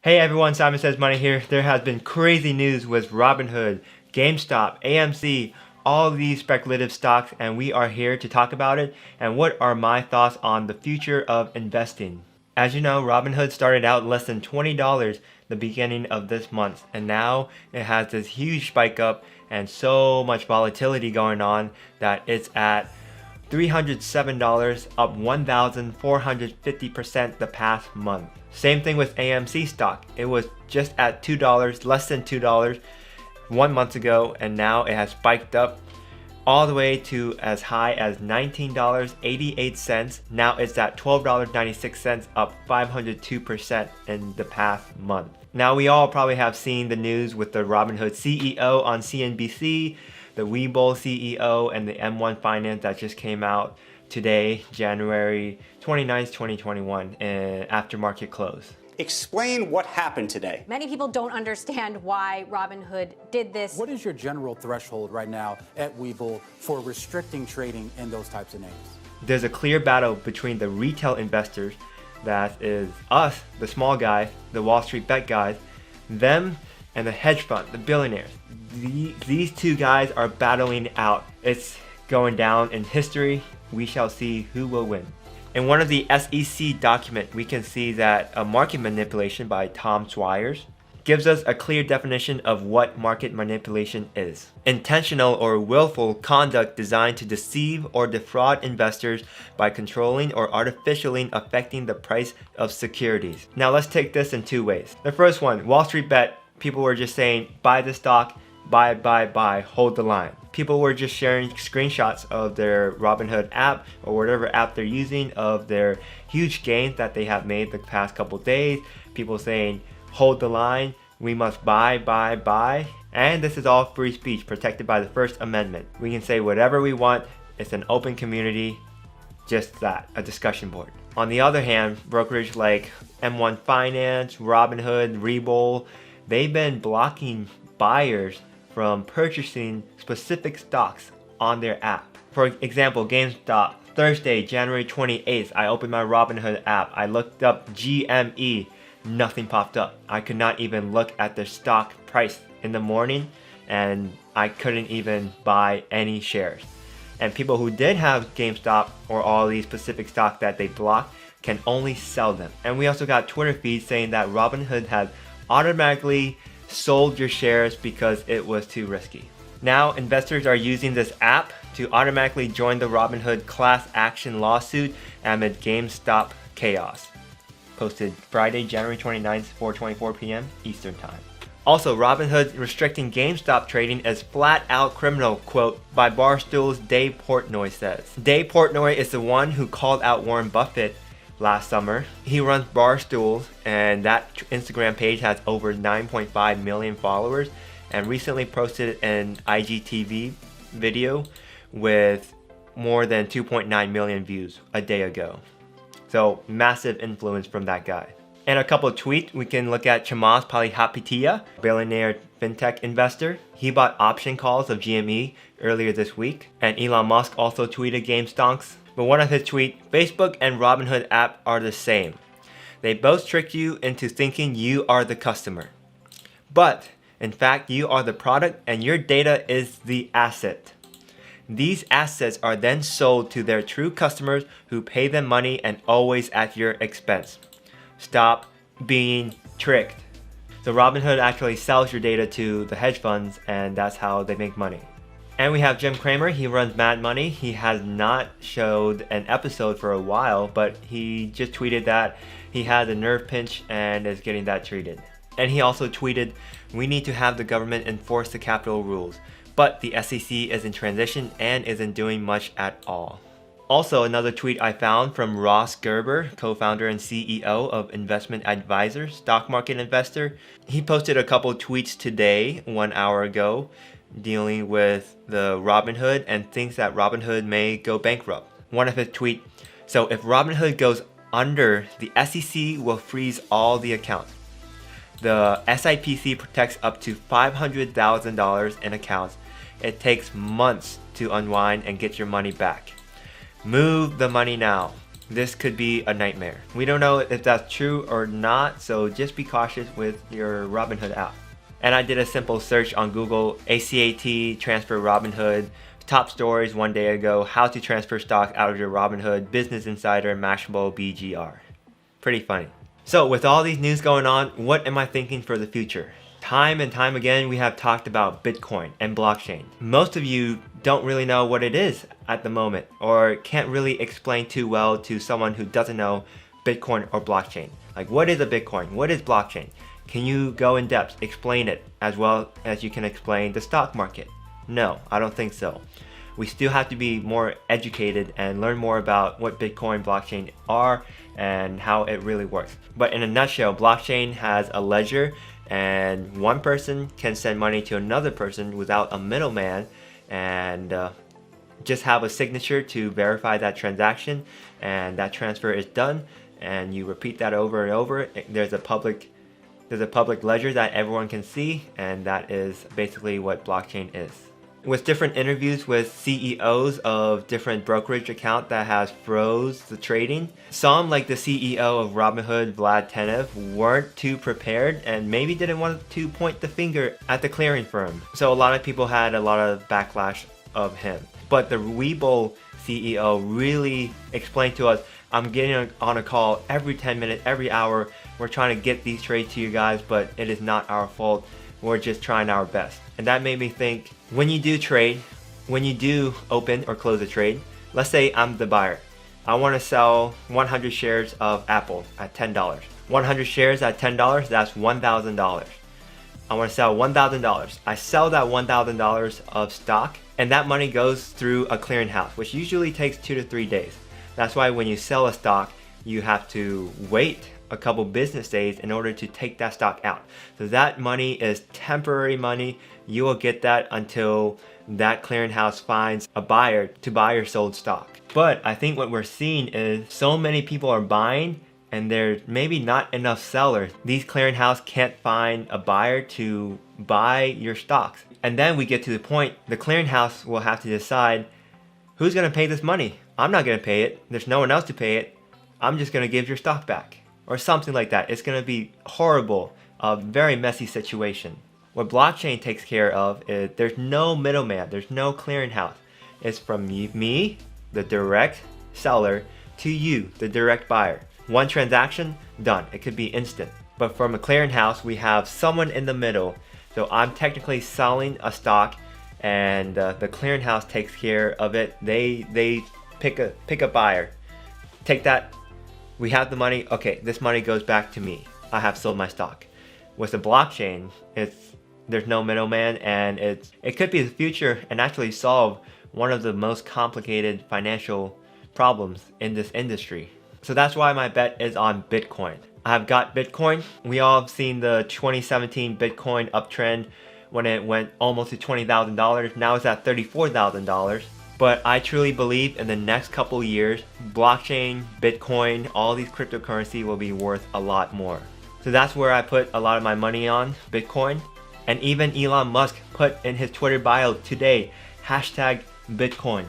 Hey everyone, Simon Says Money here. There has been crazy news with Robinhood, GameStop, AMC, all these speculative stocks, and we are here to talk about it and what are my thoughts on the future of investing. As you know, Robinhood started out less than $20 the beginning of this month, and now it has this huge spike up and so much volatility going on that it's at $307, up 1,450% the past month. Same thing with AMC stock. It was just at $2, less than $2 1 month ago, and now it has spiked up all the way to as high as $19.88. Now it's at $12.96, up 502% in the past month. Now we all probably have seen the news with the Robinhood CEO on CNBC, the Webull CEO, and the M1 Finance that just came out today, January 29th, 2021, after market close. Explain what happened today. Many people don't understand why Robinhood did this. What is your general threshold right now at Webull for restricting trading in those types of names? There's a clear battle between the retail investors, that is us, the small guys, the Wall Street bet guys, them, and the hedge fund, the billionaires. These two guys are battling out. It's going down in history. We shall see who will win. In one of the SEC documents, we can see that a market manipulation by Tom Swires gives us a clear definition of what market manipulation is. Intentional or willful conduct designed to deceive or defraud investors by controlling or artificially affecting the price of securities. Now let's take this in two ways. The first one, Wall Street bet, people were just saying, buy the stock, buy, hold the line. People were just sharing screenshots of their Robinhood app or whatever app they're using of their huge gains that they have made the past couple days. People saying, hold the line, we must buy. And this is all free speech protected by the First Amendment. We can say whatever we want. It's an open community, just that, a discussion board. On the other hand, brokerage like M1 Finance, Robinhood, Webull, they've been blocking buyers from purchasing specific stocks on their app. For example, GameStop, Thursday, January 28th, I opened my Robinhood app. I looked up GME, nothing popped up. I could not even look at the stock price in the morning, and I couldn't even buy any shares. And people who did have GameStop or all these specific stocks that they blocked can only sell them. And we also got Twitter feeds saying that Robinhood had automatically sold your shares because it was too risky. Now investors are using this app to automatically join the Robinhood class action lawsuit amid GameStop chaos. Posted Friday, January 29th, 4:24 p.m. Eastern Time. Also, Robinhood restricting GameStop trading is flat out criminal, quote, by Barstool's Dave Portnoy says. Dave Portnoy is the one who called out Warren Buffett last summer. He runs Barstool, and that Instagram page has over 9.5 million followers, and recently posted an IGTV video with more than 2.9 million views a day ago. So massive influence from that guy. And a couple of tweets, we can look at Chamath Palihapitiya, billionaire fintech investor. He bought option calls of GME earlier this week, and Elon Musk also tweeted GameStonks. But one of his tweets, Facebook and Robinhood app are the same. They both trick you into thinking you are the customer. But, in fact, you are the product and your data is the asset. These assets are then sold to their true customers who pay them money and always at your expense. Stop being tricked. So Robinhood actually sells your data to the hedge funds, and that's how they make money. And we have Jim Cramer. He runs Mad Money. He has not showed an episode for a while, but he just tweeted that he had a nerve pinch and is getting that treated. And he also tweeted, we need to have the government enforce the capital rules, but the SEC is in transition and isn't doing much at all. Also, another tweet I found from Ross Gerber, co-founder and CEO of Investment Advisor, stock market investor. He posted a couple tweets today, 1 hour ago, dealing with the Robinhood and thinks that Robinhood may go bankrupt. One of his tweets, so if Robinhood goes under, the SEC will freeze all the accounts. The SIPC protects up to $500,000 in accounts. It takes months to unwind and get your money back. Move the money now. this could be a nightmare. We don't know if that's true or not, so just be cautious with your Robinhood app. And I did a simple search on Google, ACAT, transfer Robinhood, top stories one day ago, how to transfer stock out of your Robinhood, Business Insider, Mashable, BGR. Pretty funny. So with all these news going on, what am I thinking for the future? Time and time again, we have talked about Bitcoin and blockchain. Most of you don't really know what it is at the moment, or can't really explain too well to someone who doesn't know Bitcoin or blockchain. Like, what is a Bitcoin? What is blockchain? Can you go in depth, explain it as well as you can explain the stock market? No, I don't think so. We still have to be more educated and learn more about what Bitcoin blockchain are and how it really works. But in a nutshell, blockchain has a ledger and one person can send money to another person without a middleman and just have a signature to verify that transaction, and that transfer is done, and you repeat that over and over. There's a public ledger that everyone can see, and that is basically what blockchain is. With different interviews with CEOs of different brokerage account that has froze the trading, some, like the CEO of Robinhood, Vlad Tenev, weren't too prepared and maybe didn't want to point the finger at the clearing firm. So a lot of people had a lot of backlash of him. But the Webull CEO really explained to us, I'm getting on a call every 10 minutes, every hour. We're trying to get these trades to you guys, but it is not our fault. We're just trying our best. And that made me think, when you do trade, when you do open or close a trade, let's say I'm the buyer. I want to sell 100 shares of Apple at $10. 100 shares at $10, that's $1,000. I want to sell $1,000. I sell that $1,000 of stock, and that money goes through a clearinghouse, which usually takes 2 to 3 days. That's why when you sell a stock, you have to wait a couple business days in order to take that stock out. So that money is temporary money. You will get that until that clearinghouse finds a buyer to buy your sold stock. But I think what we're seeing is so many people are buying and there's maybe not enough sellers. These clearinghouse can't find a buyer to buy your stocks. And then we get to the point, the clearinghouse will have to decide, who's gonna pay this money? I'm not gonna pay it. There's no one else to pay it. I'm just gonna give your stock back. Or something like that. It's gonna be horrible, a very messy situation. What blockchain takes care of is there's no middleman, there's no clearinghouse. It's from me, the direct seller, to you, the direct buyer. One transaction, done. It could be instant. But from a clearinghouse, we have someone in the middle. So I'm technically selling a stock, and the clearinghouse takes care of it. They pick a buyer. Take that. We have the money. Okay, this money goes back to me. I have sold my stock. With the blockchain, there's no middleman, and it could be the future and actually solve one of the most complicated financial problems in this industry. So that's why my bet is on Bitcoin. I've got Bitcoin. We all have seen the 2017 Bitcoin uptrend when it went almost to $20,000. Now it's at $34,000. But I truly believe in the next couple years, blockchain, Bitcoin, all these cryptocurrency will be worth a lot more. So that's where I put a lot of my money on, Bitcoin. And even Elon Musk put in his Twitter bio today, #Bitcoin.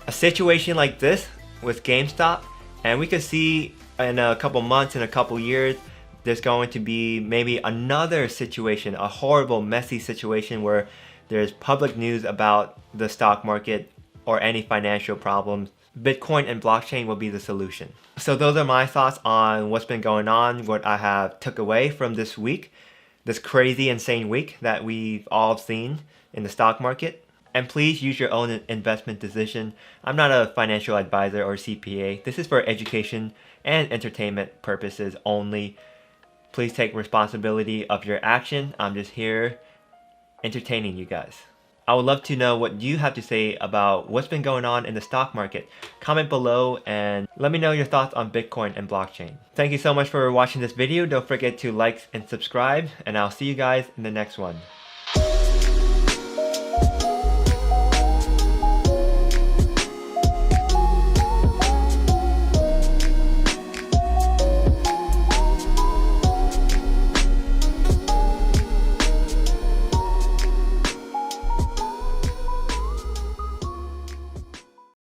A situation like this with GameStop, and we could see in a couple months, in a couple years, there's going to be maybe another situation, a horrible, messy situation where there's public news about the stock market or any financial problems. Bitcoin and blockchain will be the solution. So those are my thoughts on what's been going on, what I have took away from this week, this crazy, insane week that we've all seen in the stock market. And please use your own investment decision. I'm not a financial advisor or CPA. This is for education and entertainment purposes only. Please take responsibility of your action. I'm just here entertaining you guys. I would love to know what you have to say about what's been going on in the stock market. Comment below and let me know your thoughts on Bitcoin and blockchain. Thank you so much for watching this video. Don't forget to like and subscribe, and I'll see you guys in the next one.